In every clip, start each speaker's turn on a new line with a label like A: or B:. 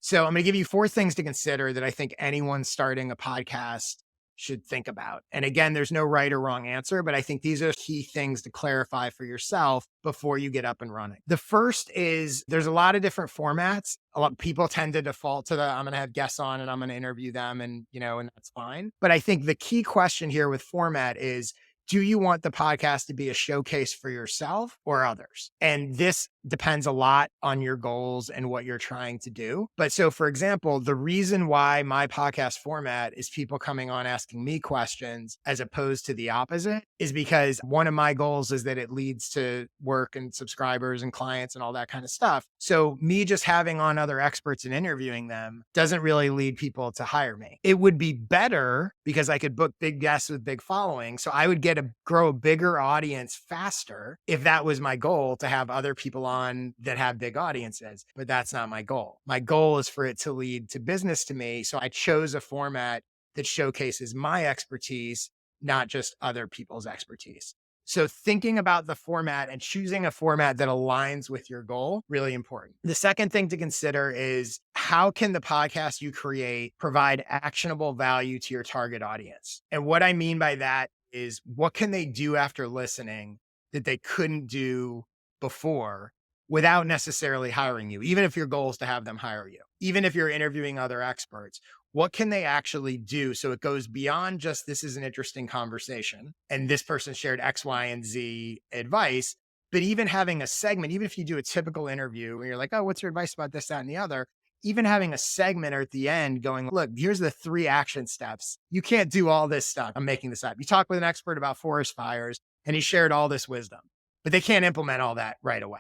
A: So I'm going to give you 4 things to consider that I think anyone starting a podcast should think about. And again, there's no right or wrong answer, but I think these are key things to clarify for yourself before you get up and running. The first is there's a lot of different formats. A lot of people tend to default to the I'm going to have guests on and I'm going to interview them and that's fine. But I think the key question here with format is, do you want the podcast to be a showcase for yourself or others? And this depends a lot on your goals and what you're trying to do. But so, for example, the reason why my podcast format is people coming on asking me questions as opposed to the opposite is because one of my goals is that it leads to work and subscribers and clients and all that kind of stuff. So me just having on other experts and interviewing them doesn't really lead people to hire me. It would be better because I could book big guests with big followings. So I would grow a bigger audience faster if that was my goal, to have other people on that have big audiences. But that's not my goal. My goal is for it to lead to business to me. So I chose a format that showcases my expertise, not just other people's expertise. So thinking about the format and choosing a format that aligns with your goal, really important. The second thing to consider is, how can the podcast you create provide actionable value to your target audience? And what I mean by that is, what can they do after listening that they couldn't do before without necessarily hiring you? Even if your goal is to have them hire you, even if you're interviewing other experts, what can they actually do so it goes beyond just, this is an interesting conversation and this person shared X, Y, and Z advice, but even having a segment, even if you do a typical interview where you're like, oh, what's your advice about this, that, and the other? Even having a segment or at the end going, look, here's the 3 action steps. You can't do all this stuff. I'm making this up. You talk with an expert about forest fires and he shared all this wisdom, but they can't implement all that right away.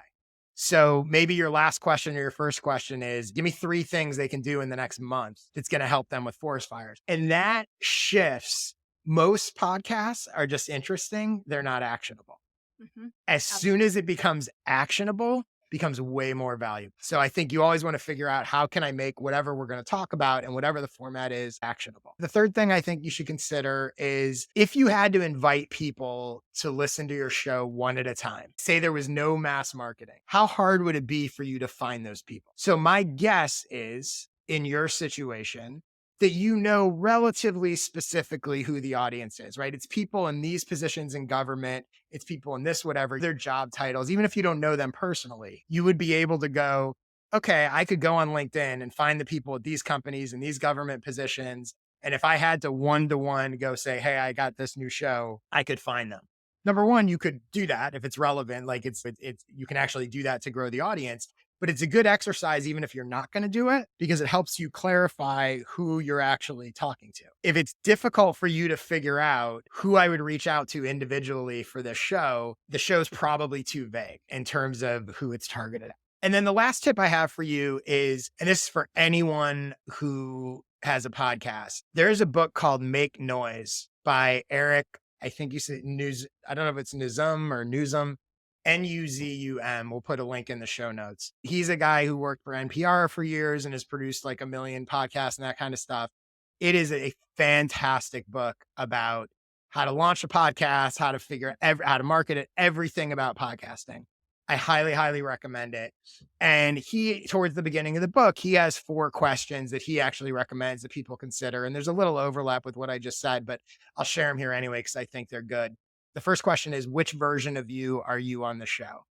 A: So maybe your last question or your first question is, give me 3 things they can do in the next month that's going to help them with forest fires. And that shifts. Most podcasts are just interesting. They're not actionable. As soon as it becomes actionable, becomes way more valuable. So I think you always want to figure out, how can I make whatever we're going to talk about and whatever the format is actionable. The third thing I think you should consider is, if you had to invite people to listen to your show one at a time, say there was no mass marketing, how hard would it be for you to find those people? So my guess is, in your situation, that you know relatively specifically who the audience is, right? It's people in these positions in government. It's people in this, whatever, their job titles. Even if you don't know them personally, you would be able to go, okay, I could go on LinkedIn and find the people at these companies and these government positions. And if I had to one-to-one go say, hey, I got this new show, I could find them. Number one, you could do that if it's relevant. Like you can actually do that to grow the audience. But it's a good exercise, even if you're not going to do it, because it helps you clarify who you're actually talking to. If it's difficult for you to figure out who I would reach out to individually for this show, the show's probably too vague in terms of who it's targeted at. And then the last tip I have for you is, and this is for anyone who has a podcast, there's a book called Make Noise by Eric. I think you said I don't know if it's Nuzum or Nuzum. Nuzum. We'll put a link in the show notes. He's a guy who worked for NPR for years and has produced like 1 million podcasts and that kind of stuff. It is a fantastic book about how to launch a podcast, how to figure out how to market it, everything about podcasting. I highly, highly recommend it. And towards the beginning of the book, he has 4 questions that he actually recommends that people consider. And there's a little overlap with what I just said, but I'll share them here anyway, because I think they're good. The first question is, which version of you are you on the show?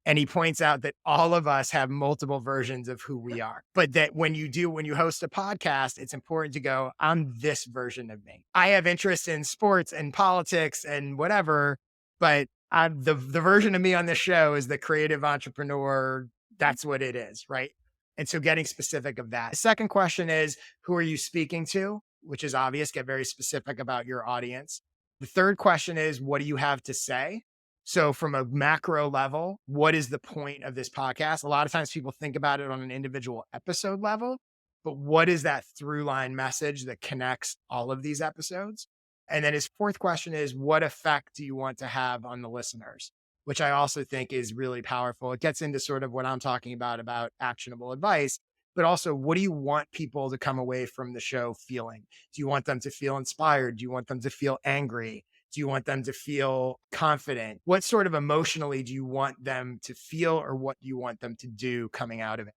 A: And he points out that all of us have multiple versions of who we are, but that when you host a podcast, it's important to go, I'm this version of me. I have interest in sports and politics and whatever, but the version of me on this show is the creative entrepreneur. That's what it is, right? And so getting specific of that. The second question is, who are you speaking to? Which is obvious. Get very specific about your audience. The third question is, what do you have to say? So from a macro level, what is the point of this podcast? A lot of times people think about it on an individual episode level, but what is that through line message that connects all of these episodes? And then his fourth question is, what effect do you want to have on the listeners? Which I also think is really powerful. It gets into sort of what I'm talking about actionable advice, but also, what do you want people to come away from the show feeling? Do you want them to feel inspired? Do you want them to feel angry? Do you want them to feel confident? What sort of emotionally do you want them to feel, or what do you want them to do coming out of it?